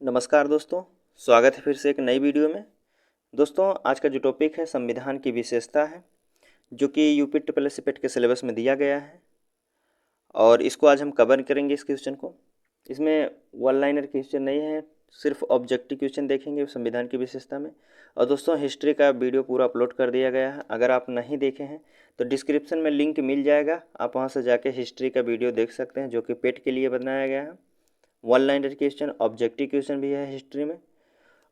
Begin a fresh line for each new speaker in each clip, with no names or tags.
नमस्कार दोस्तों, स्वागत है फिर से एक नई वीडियो में। दोस्तों, आज का जो टॉपिक है संविधान की विशेषता है, जो कि यूपी ट्रिपल एस पेट के सिलेबस में दिया गया है और इसको आज हम कवर करेंगे। इस क्वेश्चन को, इसमें वन लाइनर क्वेश्चन नहीं है, सिर्फ ऑब्जेक्टिव क्वेश्चन देखेंगे संविधान की विशेषता में। और दोस्तों, हिस्ट्री का वीडियो पूरा अपलोड कर दिया गया है, अगर आप नहीं देखे हैं तो डिस्क्रिप्शन में लिंक मिल जाएगा, आप वहाँ से जाके हिस्ट्री का वीडियो देख सकते हैं, जो कि पेट के लिए बनाया गया है। One liner question, objective question भी है हिस्ट्री में।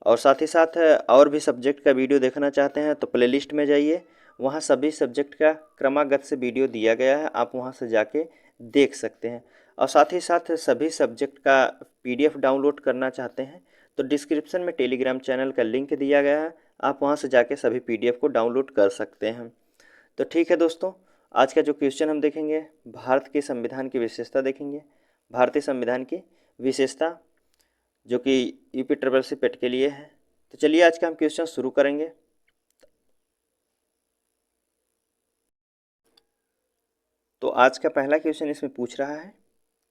और साथ ही साथ और भी सब्जेक्ट का वीडियो देखना चाहते हैं तो प्लेलिस्ट में जाइए, वहाँ सभी सब्जेक्ट का क्रमागत से वीडियो दिया गया है, आप वहाँ से जाके देख सकते हैं। और साथ ही साथ सभी सब्जेक्ट का पीडीएफ डाउनलोड करना चाहते हैं तो डिस्क्रिप्शन में टेलीग्राम चैनल का लिंक दिया गया है, आप वहाँ से जाके सभी पीडीएफ को डाउनलोड कर सकते हैं। तो ठीक है दोस्तों, आज का जो क्वेश्चन हम देखेंगे, भारत के संविधान की विशेषता देखेंगे। भारतीय संविधान की विशेषता जो कि यूपी ट्रिपल सी पेट के लिए है। तो चलिए आज का हम क्वेश्चन शुरू करेंगे। तो आज का पहला क्वेश्चन इसमें पूछ रहा है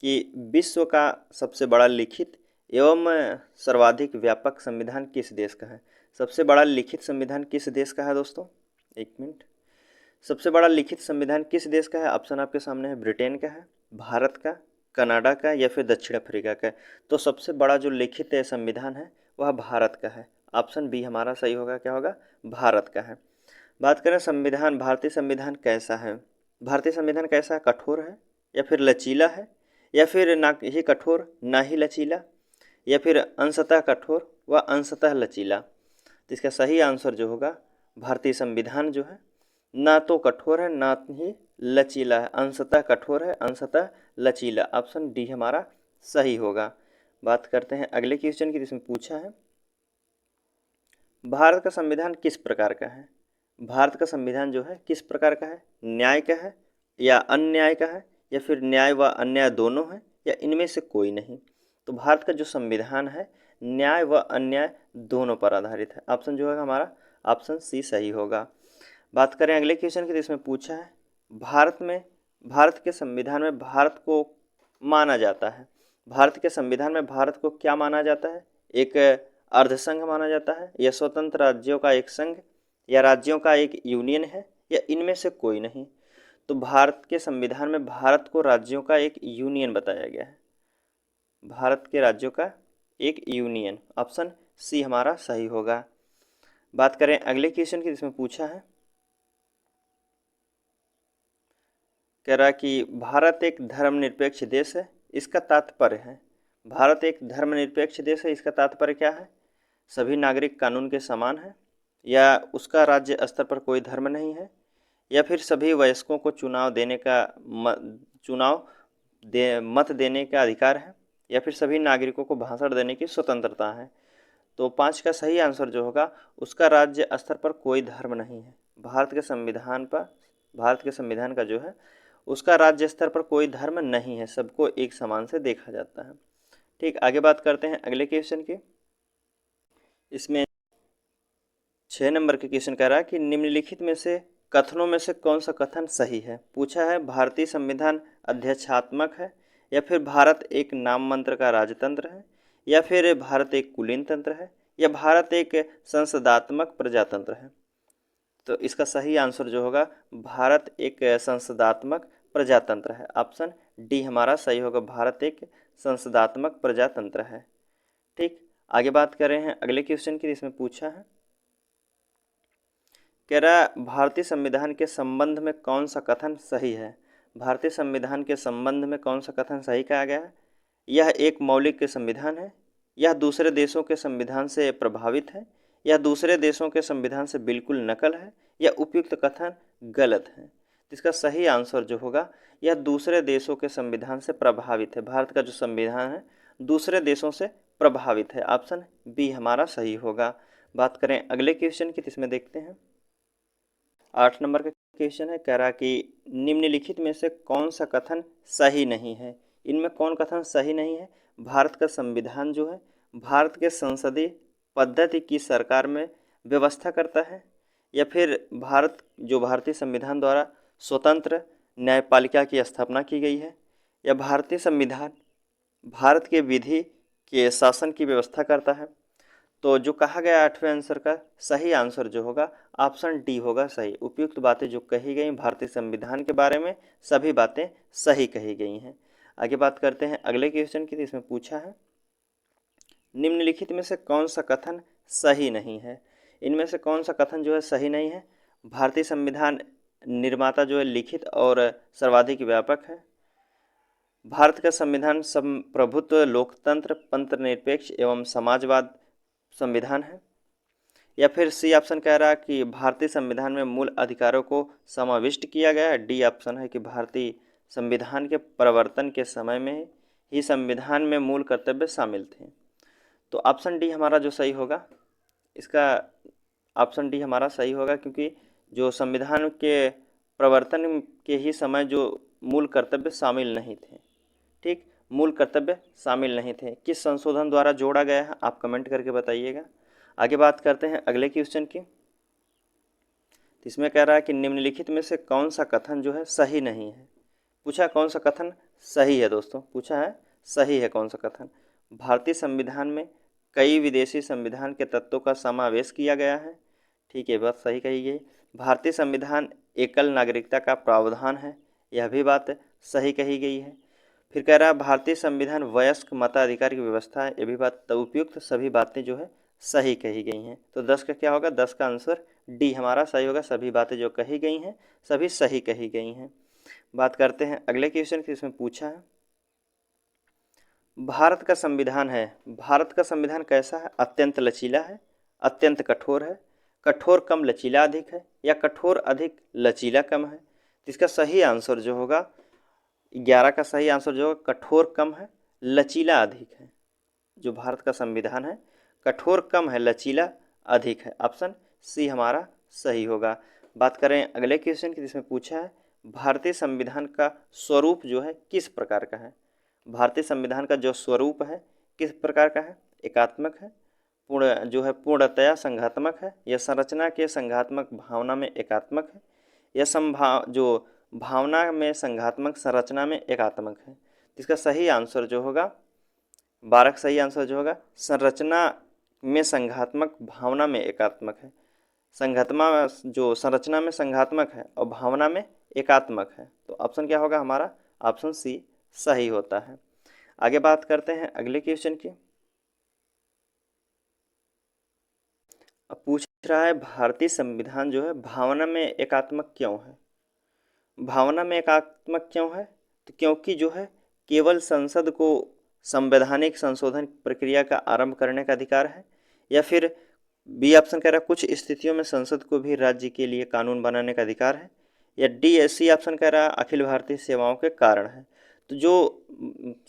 कि विश्व का सबसे बड़ा लिखित एवं सर्वाधिक व्यापक संविधान किस देश का है। सबसे बड़ा लिखित संविधान किस देश का है दोस्तों? एक मिनट। सबसे बड़ा लिखित संविधान किस देश का है? ऑप्शन आपके सामने है, ब्रिटेन का है, भारत का, कनाडा का या फिर दक्षिण अफ्रीका का। तो सबसे बड़ा जो लिखित संविधान है वह भारत का है। ऑप्शन बी हमारा सही होगा, क्या होगा? भारत का है। बात करें संविधान, भारतीय संविधान कैसा है? भारतीय संविधान कैसा है? कठोर है या फिर लचीला है या फिर ना ही कठोर ना ही लचीला या फिर अंशतः कठोर व अंशतः लचीला? तो इसका सही आंसर जो होगा, भारतीय संविधान जो है ना तो कठोर है ना ही लचीला है, अंशतः कठोर है अंशतः लचीला। ऑप्शन डी हमारा सही होगा। बात करते हैं अगले क्वेश्चन की, जिसमें पूछा है भारत का संविधान किस प्रकार का है। भारत का संविधान जो है किस प्रकार का है? न्याय का है या अन्याय का है या फिर न्याय व अन्याय दोनों है या इनमें से कोई नहीं? तो भारत का जो संविधान है न्याय व अन्याय दोनों पर आधारित है। ऑप्शन जो है हमारा ऑप्शन सी सही होगा। बात करें अगले क्वेश्चन की, इसमें पूछा है भारत के संविधान में भारत को माना जाता है। भारत के संविधान में भारत को क्या माना जाता है? एक अर्धसंघ माना जाता है या स्वतंत्र राज्यों का एक संघ या राज्यों का एक यूनियन है या इनमें से कोई नहीं? तो भारत के संविधान में भारत को राज्यों का एक यूनियन बताया गया है, भारत के राज्यों का एक यूनियन। ऑप्शन सी हमारा सही होगा। बात करें अगले क्वेश्चन की, जिसमें पूछा है, कह रहा कि भारत एक धर्मनिरपेक्ष देश है, इसका तात्पर्य है। भारत एक धर्मनिरपेक्ष देश है, इसका तात्पर्य क्या है? सभी नागरिक कानून के समान हैं या उसका राज्य स्तर पर कोई धर्म नहीं है या फिर सभी वयस्कों को मत देने का अधिकार है या फिर सभी नागरिकों को भाषण देने की स्वतंत्रता है? तो 5 का सही आंसर जो होगा, उसका राज्य स्तर पर कोई धर्म नहीं है। भारत के संविधान का जो है उसका राज्य स्तर पर कोई धर्म नहीं है, सबको एक समान से देखा जाता है। ठीक, आगे बात करते हैं अगले क्वेश्चन की। इसमें 6 नंबर के क्वेश्चन कह रहा है कि निम्नलिखित में से कथनों में से कौन सा कथन सही है। पूछा है भारतीय संविधान अध्यक्षात्मक है या फिर भारत एक नाम मंत्र का राजतंत्र है या फिर भारत एक कुलीन तंत्र है या भारत एक संसदात्मक प्रजातंत्र है? तो इसका सही आंसर जो होगा, भारत एक संसदात्मक प्रजातंत्र है। ऑप्शन डी हमारा सही होगा, भारत एक संसदात्मक प्रजातंत्र है। ठीक, आगे बात कर रहे हैं अगले क्वेश्चन की, इसमें पूछा है, कह रहा भारतीय संविधान के संबंध में कौन सा कथन सही है। भारतीय संविधान के संबंध में कौन सा कथन सही कहा गया है? यह एक मौलिक संविधान है, यह दूसरे देशों के संविधान से प्रभावित है, यह दूसरे देशों के संविधान से बिल्कुल नकल है, या उपयुक्त कथन गलत है? इसका सही आंसर जो होगा, यह दूसरे देशों के संविधान से प्रभावित है। भारत का जो संविधान है दूसरे देशों से प्रभावित है। ऑप्शन बी हमारा सही होगा। बात करें अगले क्वेश्चन की, इसमें देखते हैं 8 नंबर का क्वेश्चन है, कह रहा कि निम्नलिखित में से कौन सा कथन सही नहीं है। इनमें कौन कथन सही नहीं है? भारत का संविधान जो है भारत के संसदीय पद्धति की सरकार में व्यवस्था करता है या फिर भारतीय संविधान द्वारा स्वतंत्र न्यायपालिका की स्थापना की गई है या भारतीय संविधान भारत के विधि के शासन की व्यवस्था करता है। तो जो कहा गया 8वें आंसर का सही आंसर जो होगा ऑप्शन डी होगा सही। उपयुक्त बातें जो कही गई भारतीय संविधान के बारे में सभी बातें सही कही गई हैं। आगे बात करते हैं अगले क्वेश्चन की। इसमें पूछा है निम्नलिखित में से कौन सा कथन सही नहीं है। इनमें से कौन सा कथन जो है सही नहीं है। भारतीय संविधान निर्माता जो है लिखित और सर्वाधिक व्यापक है। भारत का संविधान संप्रभुत्व लोकतंत्र पंथनिरपेक्ष एवं समाजवाद संविधान है। या फिर सी ऑप्शन कह रहा है कि भारतीय संविधान में मूल अधिकारों को समाविष्ट किया गया है। डी ऑप्शन है कि भारतीय संविधान के प्रवर्तन के समय में ही संविधान में मूल कर्तव्य शामिल थे। तो ऑप्शन डी हमारा जो सही होगा, इसका ऑप्शन डी हमारा सही होगा, क्योंकि जो संविधान के प्रवर्तन के ही समय जो मूल कर्तव्य शामिल नहीं थे। ठीक, मूल कर्तव्य शामिल नहीं थे। किस संशोधन द्वारा जोड़ा गया है आप कमेंट करके बताइएगा। आगे बात करते हैं अगले क्वेश्चन की। इसमें कह रहा है कि निम्नलिखित में से कौन सा कथन जो है सही नहीं है। पूछा कौन सा कथन सही है दोस्तों, पूछा है सही है कौन सा कथन। भारतीय संविधान में कई विदेशी संविधान के तत्वों का समावेश किया गया है। ठीक है, बात सही कही गई। भारतीय संविधान एकल नागरिकता का प्रावधान है, यह भी बात सही कही गई है। फिर कह रहा है भारतीय संविधान वयस्क मताधिकार की व्यवस्था है, ये भी बात उपयुक्त सभी बातें जो है सही कही गई हैं। तो 10 का क्या होगा, 10 का आंसर डी हमारा सही होगा। सभी बातें जो कही गई हैं सभी सही कही गई हैं। बात करते हैं अगले क्वेश्चन की। इसमें पूछा है भारत का संविधान है, भारत का संविधान कैसा है। अत्यंत लचीला है, अत्यंत कठोर है, कठोर कम लचीला अधिक है, या कठोर अधिक लचीला कम है। तो इसका सही आंसर जो होगा 11 का सही आंसर जो होगा कठोर कम है लचीला अधिक है। जो भारत का संविधान है कठोर कम है लचीला अधिक है। ऑप्शन सी हमारा सही होगा। बात करें अगले क्वेश्चन की। जिसमें पूछा है भारतीय संविधान का स्वरूप जो है किस प्रकार का है। भारतीय संविधान का जो स्वरूप है किस प्रकार का है। एकात्मक है, पूर्ण जो है पूर्णतया संघात्मक है, या संरचना के संघात्मक भावना में एकात्मक है, या जो भावना में संघात्मक संरचना में एकात्मक है। इसका सही आंसर जो होगा 12 का सही आंसर जो होगा संरचना में संघात्मक भावना में एकात्मक है। संघात्मा जो संरचना में संघात्मक है और भावना में एकात्मक है। तो ऑप्शन क्या होगा हमारा, ऑप्शन सी सही होता है। आगे बात करते हैं अगले क्वेश्चन की। अब पूछ रहा है भारतीय संविधान जो है भावना में एकात्मक क्यों है। भावना में एकात्मक क्यों है, तो क्योंकि जो है केवल संसद को संवैधानिक संशोधन प्रक्रिया का आरंभ करने का अधिकार है, या फिर बी ऑप्शन कह रहा है कुछ स्थितियों में संसद को भी राज्य के लिए कानून बनाने का अधिकार है, या डी सी ऑप्शन कह रहा है अखिल भारतीय सेवाओं के कारण है। तो जो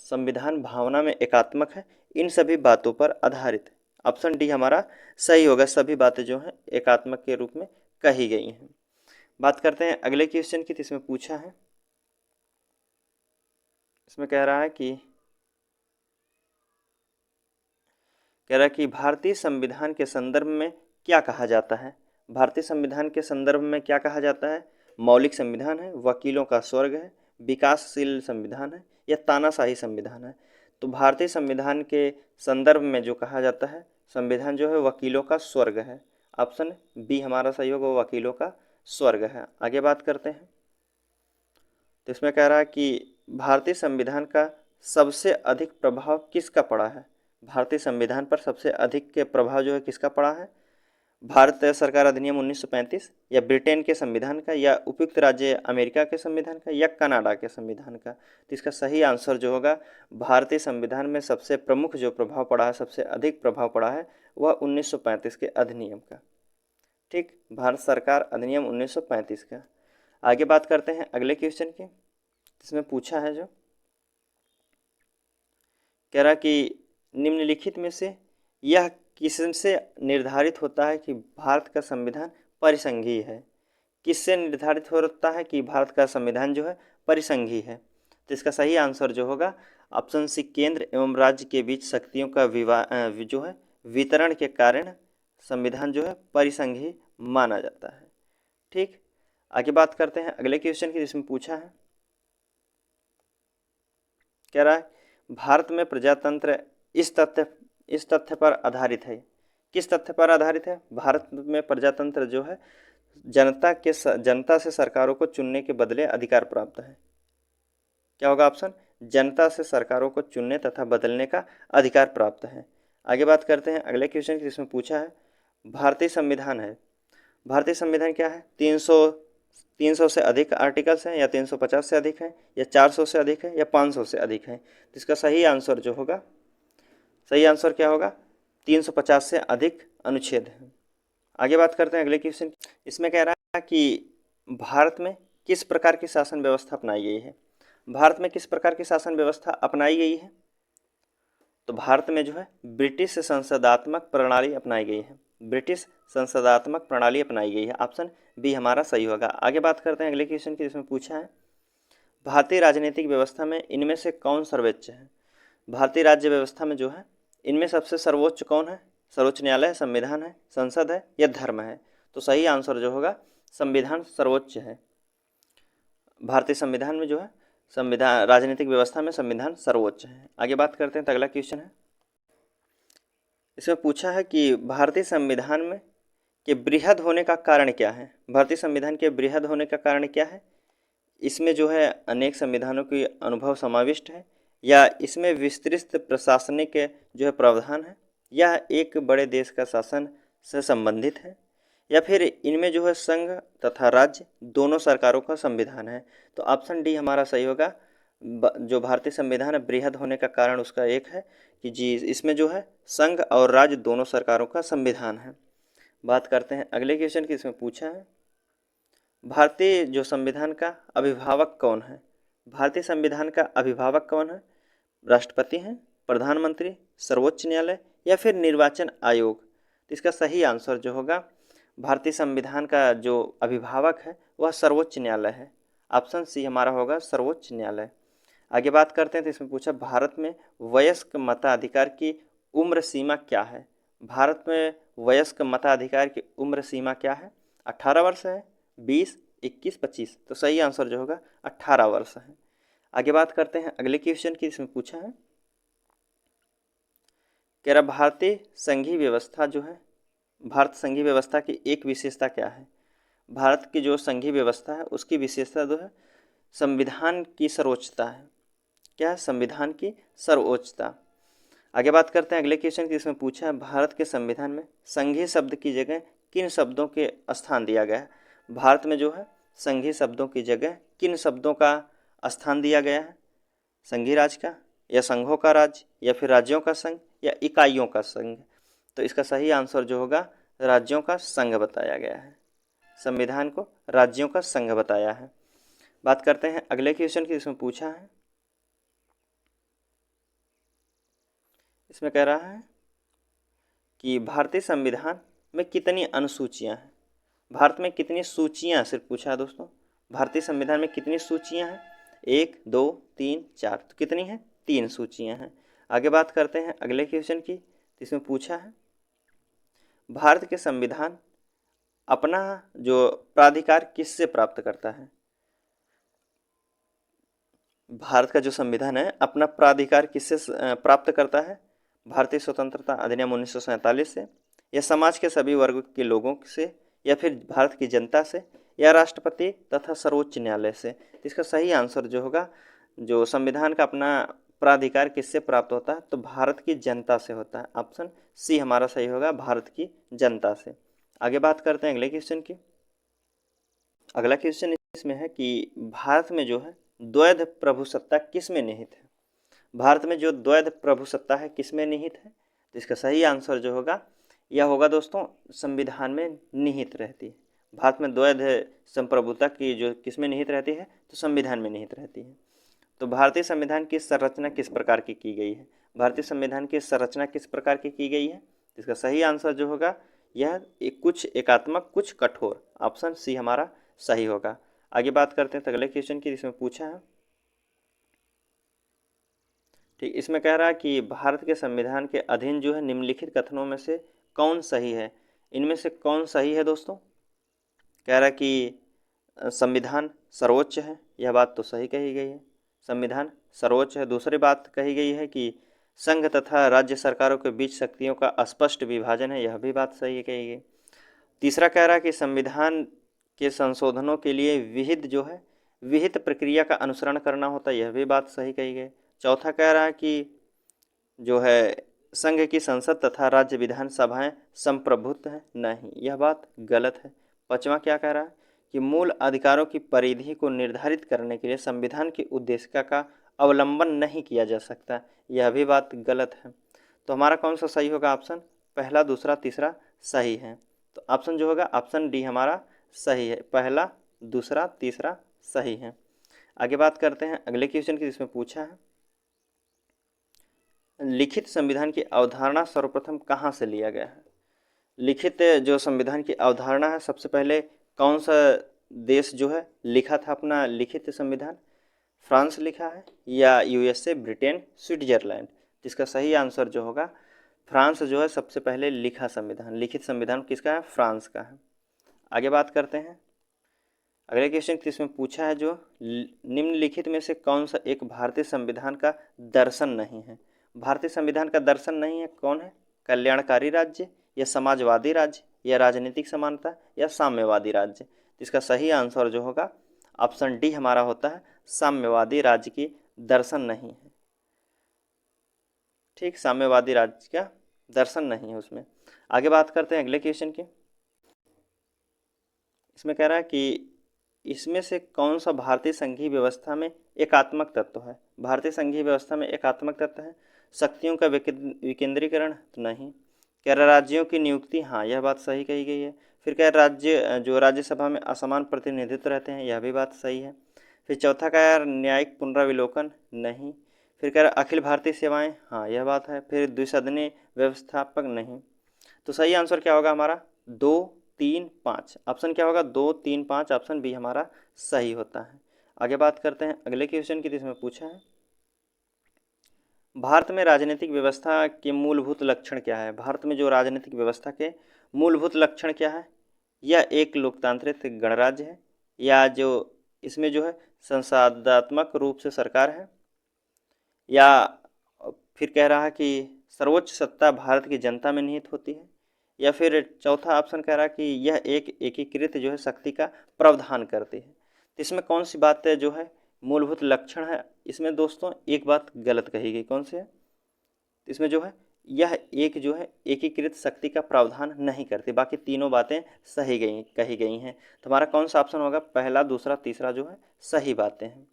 संविधान भावना में एकात्मक है इन सभी बातों पर आधारित है। ऑप्शन डी हमारा सही होगा, सभी बातें जो हैं एकात्मक के रूप में कही गई हैं। बात करते हैं अगले क्वेश्चन की। इसमें पूछा है, इसमें कह रहा है कि भारतीय संविधान के संदर्भ में क्या कहा जाता है। भारतीय संविधान के संदर्भ में क्या कहा जाता है। मौलिक संविधान है, वकीलों का स्वर्ग है, विकासशील संविधान है, या तानाशाही संविधान है। तो भारतीय संविधान के संदर्भ में जो कहा जाता है संविधान जो है वकीलों का स्वर्ग है। ऑप्शन बी हमारा सही होगा, वकीलों का स्वर्ग है। आगे बात करते हैं। तो इसमें कह रहा है कि भारतीय संविधान का सबसे अधिक प्रभाव किसका पड़ा है। भारतीय संविधान पर सबसे अधिक के प्रभाव जो है किसका पड़ा है। भारत सरकार अधिनियम 1935, या ब्रिटेन के संविधान का, या उपयुक्त राज्य अमेरिका के संविधान का, या कनाडा के संविधान का। तो इसका सही आंसर जो होगा भारतीय संविधान में सबसे प्रमुख जो प्रभाव पड़ा है, सबसे अधिक प्रभाव पड़ा है वह 1935 के अधिनियम का। ठीक, भारत सरकार अधिनियम 1935 का। आगे बात करते हैं अगले क्वेश्चन की। इसमें पूछा है जो कह रहा कि निम्नलिखित में से यह किससे निर्धारित होता है कि भारत का संविधान परिसंघीय है। किससे निर्धारित होता है कि भारत का संविधान जो है परिसंघीय है। तो इसका सही आंसर जो होगा ऑप्शन सी केंद्र एवं राज्य के बीच शक्तियों का जो है वितरण के कारण संविधान जो है परिसंघीय माना जाता है। ठीक, आगे बात करते हैं अगले क्वेश्चन की। जिसमें पूछा है, कह रहा है भारत में प्रजातंत्र इस तथ्य पर आधारित है। किस तथ्य पर आधारित है? भारत में प्रजातंत्र जो है जनता से सरकारों को चुनने के बदले अधिकार प्राप्त है। क्या होगा ऑप्शन? जनता से सरकारों को चुनने तथा बदलने का अधिकार प्राप्त है। आगे बात करते हैं अगले क्वेश्चन की, जिसमें पूछा है भारतीय संविधान है। भारतीय संविधान क्या है? 300 से अधिक आर्टिकल्स हैं, या 350 से अधिक है, या 400 से अधिक है, या 500 से अधिक है? तो इसका सही आंसर जो होगा, सही आंसर क्या होगा? 350 से अधिक अनुच्छेद हैं। आगे बात करते हैं अगले क्वेश्चन। इसमें कह रहा है कि भारत में किस प्रकार की शासन व्यवस्था अपनाई गई है? भारत में किस प्रकार की शासन व्यवस्था अपनाई गई है? तो भारत में जो है ब्रिटिश संसदात्मक प्रणाली अपनाई गई है। ब्रिटिश संसदात्मक प्रणाली अपनाई गई है। ऑप्शन बी हमारा सही होगा। आगे बात करते हैं अगले क्वेश्चन की, जिसमें पूछा है भारतीय राजनीतिक व्यवस्था में इनमें से कौन सर्वोच्च है? भारतीय राज्य व्यवस्था में जो है इनमें सबसे सर्वोच्च कौन है? सर्वोच्च न्यायालय है, संविधान है, संसद है, या धर्म है? तो सही आंसर जो होगा संविधान सर्वोच्च है। भारतीय संविधान में जो है संविधान राजनीतिक व्यवस्था में संविधान सर्वोच्च है। आगे बात करते हैं तो अगला क्वेश्चन है, इसमें पूछा है कि भारतीय संविधान में के बृहद होने का कारण क्या है? भारतीय संविधान के बृहद होने का कारण क्या है? इसमें जो है अनेक संविधानों की अनुभव समाविष्ट है, या इसमें विस्तृत प्रशासनिक जो है प्रावधान है, या एक बड़े देश का शासन से संबंधित है, या फिर इनमें जो है संघ तथा राज्य दोनों सरकारों का संविधान है? तो ऑप्शन डी हमारा सही होगा। जो भारतीय संविधान है बृहद होने का कारण उसका एक है कि जी इसमें जो है संघ और राज्य दोनों सरकारों का संविधान है। बात करते हैं अगले क्वेश्चन की, इसमें पूछा है भारतीय जो संविधान का अभिभावक कौन है? भारतीय संविधान का अभिभावक कौन है? राष्ट्रपति हैं, प्रधानमंत्री, सर्वोच्च न्यायालय, या फिर निर्वाचन आयोग? तो इसका सही आंसर जो होगा भारतीय संविधान का जो अभिभावक है वह सर्वोच्च न्यायालय है। ऑप्शन सी हमारा होगा सर्वोच्च न्यायालय। आगे बात करते हैं तो इसमें पूछा भारत में वयस्क मताधिकार की उम्र सीमा क्या है? भारत में वयस्क मताधिकार की उम्र सीमा क्या है? 18 वर्ष है, 20, 21, 25? तो सही आंसर जो होगा 18 वर्ष है। आगे बात करते हैं अगले क्वेश्चन की, इसमें पूछा है कह रहा भारतीय संघीय व्यवस्था जो है, भारत संघीय व्यवस्था की एक विशेषता क्या है? भारत की जो संघीय व्यवस्था है उसकी विशेषता जो है संविधान की सर्वोच्चता है। क्या है? संविधान की सर्वोच्चता। आगे बात करते हैं अगले क्वेश्चन की, इसमें पूछा है भारत के संविधान में संघीय शब्द की जगह किन शब्दों के स्थान दिया गया है? भारत में जो है संघीय शब्दों की जगह किन शब्दों का स्थान दिया गया है? संघीय राज्य का, या संघों का राज्य, या फिर राज्यों का संघ, या इकाइयों का संघ? तो इसका सही आंसर जो होगा राज्यों का संघ बताया गया है। संविधान को राज्यों का संघ बताया है। बात करते हैं अगले क्वेश्चन की, इसमें पूछा है इसमें कह रहा है कि भारतीय संविधान में कितनी अनुसूचियां हैं? भारत में कितनी सूचियां सिर्फ पूछा है दोस्तों। भारतीय संविधान में कितनी सूचियां हैं? 1, 2, 3, 4? तो कितनी हैं? 3 सूचियां हैं। आगे बात करते हैं अगले क्वेश्चन की, इसमें पूछा है भारत के संविधान अपना जो प्राधिकार किससे प्राप्त करता है? भारत का जो संविधान है अपना प्राधिकार किससे प्राप्त करता है? भारतीय स्वतंत्रता अधिनियम 1947 से, या समाज के सभी वर्ग के लोगों से, या फिर भारत की जनता से, या राष्ट्रपति तथा सर्वोच्च न्यायालय से? इसका सही आंसर जो होगा जो संविधान का अपना प्राधिकार किससे प्राप्त होता है? तो भारत की जनता से होता है। ऑप्शन सी हमारा सही होगा, भारत की जनता से। आगे बात करते हैं अगले क्वेश्चन की। अगला क्वेश्चन इसमें है कि भारत में जो है द्वैध प्रभुसत्ता किस में निहित है? भारत में जो द्वैध प्रभुसत्ता है किस में निहित है? तो इसका सही आंसर जो होगा यह होगा दोस्तों संविधान में निहित रहती है। भारत में द्वैध संप्रभुता की जो किस में निहित रहती है? तो संविधान में निहित रहती है। तो भारतीय संविधान की संरचना किस प्रकार की गई है? भारतीय संविधान की संरचना किस प्रकार की गई है? इसका सही आंसर जो होगा यह कुछ एकात्मक कुछ कठोर। ऑप्शन सी हमारा सही होगा। आगे बात करते हैं तो अगले क्वेश्चन की, इसमें पूछा है ठीक, इसमें कह रहा है कि भारत के संविधान के अधीन जो है निम्नलिखित कथनों में से कौन सही है? इनमें से कौन सही है दोस्तों? कह रहा है कि संविधान सर्वोच्च है, यह बात तो सही कही गई है, संविधान सर्वोच्च है। दूसरी बात कही गई है कि संघ तथा राज्य सरकारों के बीच शक्तियों का स्पष्ट विभाजन है, यह भी बात सही है कही गई। तीसरा कह रहा है कि संविधान के संशोधनों के लिए विहित प्रक्रिया का अनुसरण करना होता है, यह भी बात सही कही गई। चौथा कह रहा है कि संघ की संसद तथा राज्य विधानसभाएं संप्रभुत्व हैं, नहीं, यह बात गलत है। पांचवा क्या कह रहा है कि मूल अधिकारों की परिधि को निर्धारित करने के लिए संविधान की उद्देशिका का अवलंबन नहीं किया जा सकता, यह भी बात गलत है। तो हमारा कौन सा सही होगा? ऑप्शन पहला, दूसरा, तीसरा सही है। तो ऑप्शन जो होगा ऑप्शन डी हमारा सही है, पहला, दूसरा, तीसरा सही है। आगे बात करते हैं अगले क्वेश्चन की, जिसमें पूछा है लिखित संविधान की अवधारणा सर्वप्रथम कहाँ से लिया गया है? लिखित जो संविधान की अवधारणा है, सबसे पहले कौन सा देश लिखा था अपना लिखित संविधान? फ्रांस लिखा है या यूएसए, ब्रिटेन, स्विट्जरलैंड? जिसका सही आंसर जो होगा फ्रांस सबसे पहले लिखा संविधान, लिखित संविधान किसका है? फ्रांस का है। आगे बात करते हैं अगले क्वेश्चन, इसमें पूछा है जो निम्नलिखित में से कौन सा एक भारतीय संविधान का दर्शन नहीं है? भारतीय संविधान का दर्शन नहीं है कौन है? कल्याणकारी राज्य या समाजवादी राज्य या राजनीतिक समानता या साम्यवादी राज्य? इसका सही आंसर जो होगा ऑप्शन डी हमारा होता है, साम्यवादी राज्य की दर्शन नहीं है। ठीक, साम्यवादी राज्य का दर्शन नहीं है उसमें। आगे बात करते हैं अगले क्वेश्चन की। इसमें कह रहा है कि इसमें से कौन सा भारतीय संघीय व्यवस्था में एकात्मक तत्व है? भारतीय संघीय व्यवस्था में एकात्मक तत्व है। शक्तियों का विकेंद्रीकरण तो नहीं। कह रहा राज्यों की नियुक्ति, हाँ यह बात सही कही गई है। फिर कह रहा राज्यसभा में असमान प्रतिनिधित्व रहते हैं, यह भी बात सही है। फिर चौथा कह रहा न्यायिक पुनराविलोकन, नहीं। फिर कह रहा अखिल भारतीय सेवाएं, हाँ यह बात है। फिर द्विसदनीय व्यवस्थापक, नहीं। तो सही आंसर क्या होगा हमारा? 2, 3, 5। ऑप्शन क्या होगा? 2, 3, 5, ऑप्शन बी हमारा सही होता है। आगे बात करते हैं अगले क्वेश्चन की, जिसमें पूछा है भारत में राजनीतिक व्यवस्था के मूलभूत लक्षण क्या है? भारत में जो राजनीतिक व्यवस्था के मूलभूत लक्षण क्या है? यह एक लोकतांत्रिक गणराज्य है या जो इसमें संसदात्मक रूप से सरकार है, या फिर कह रहा है कि सर्वोच्च सत्ता भारत की जनता में निहित होती है, या फिर चौथा ऑप्शन कह रहा है कि यह एक एकीकृत शक्ति का प्रावधान करती है। तो इसमें कौन सी बात मूलभूत लक्षण है? इसमें दोस्तों एक बात गलत कही गई, कौन सी है? इसमें यह एक एकीकृत शक्ति का प्रावधान नहीं करती, बाकी तीनों बातें सही कही गई हैं। तो हमारा कौन सा ऑप्शन होगा? पहला, दूसरा, तीसरा सही बातें हैं।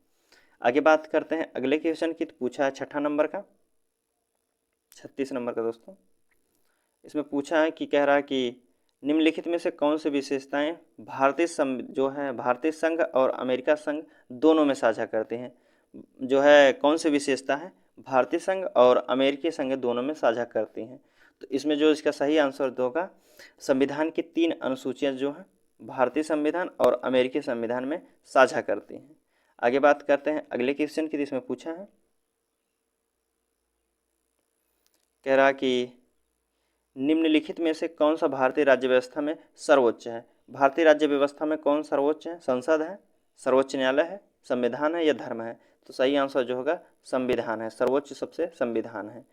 आगे बात करते हैं अगले क्वेश्चन की। तो पूछा है 6 नंबर का, 36 नंबर का दोस्तों। इसमें पूछा है कि कह रहा है कि निम्नलिखित में से कौन सी विशेषताएं भारतीय संघ और अमेरिका संघ दोनों में साझा करते हैं? कौन सी विशेषता है भारतीय संघ और अमेरिकी संघ दोनों में साझा करती हैं? तो इसमें इसका सही आंसर होगा संविधान की 3 अनुसूचियां भारतीय संविधान और अमेरिकी संविधान में साझा करती हैं। आगे बात करते हैं अगले क्वेश्चन की, जिसमें पूछा है कह रहा कि निम्नलिखित में से कौन सा भारतीय राज्य व्यवस्था में सर्वोच्च है? भारतीय राज्य व्यवस्था में कौन सर्वोच्च है? संसद है, सर्वोच्च न्यायालय है, संविधान है या धर्म है? तो सही आंसर जो होगा संविधान है, सर्वोच्च सबसे संविधान है।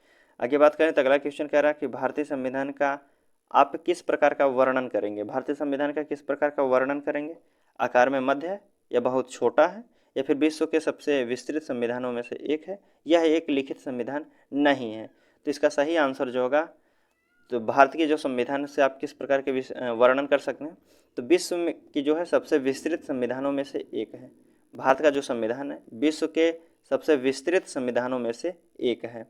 आगे बात करें तो अगला क्वेश्चन कह रहा है कि भारतीय संविधान का आप किस प्रकार का वर्णन करेंगे? भारतीय संविधान का किस प्रकार का वर्णन करेंगे? आकार में मध्य है या बहुत छोटा है या फिर विश्व के सबसे विस्तृत संविधानों में से एक है? यह एक लिखित संविधान नहीं है। तो इसका सही आंसर जो होगा, तो भारत के संविधान से आप किस प्रकार के वर्णन कर सकते हैं? तो विश्व में की सबसे विस्तृत संविधानों में से एक है। भारत का जो संविधान है विश्व के सबसे विस्तृत संविधानों में से एक है।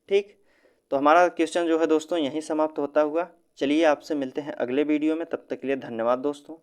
ठीक, तो हमारा क्वेश्चन दोस्तों यहीं समाप्त होता हुआ। चलिए आपसे मिलते हैं अगले वीडियो में, तब तक के लिए धन्यवाद दोस्तों।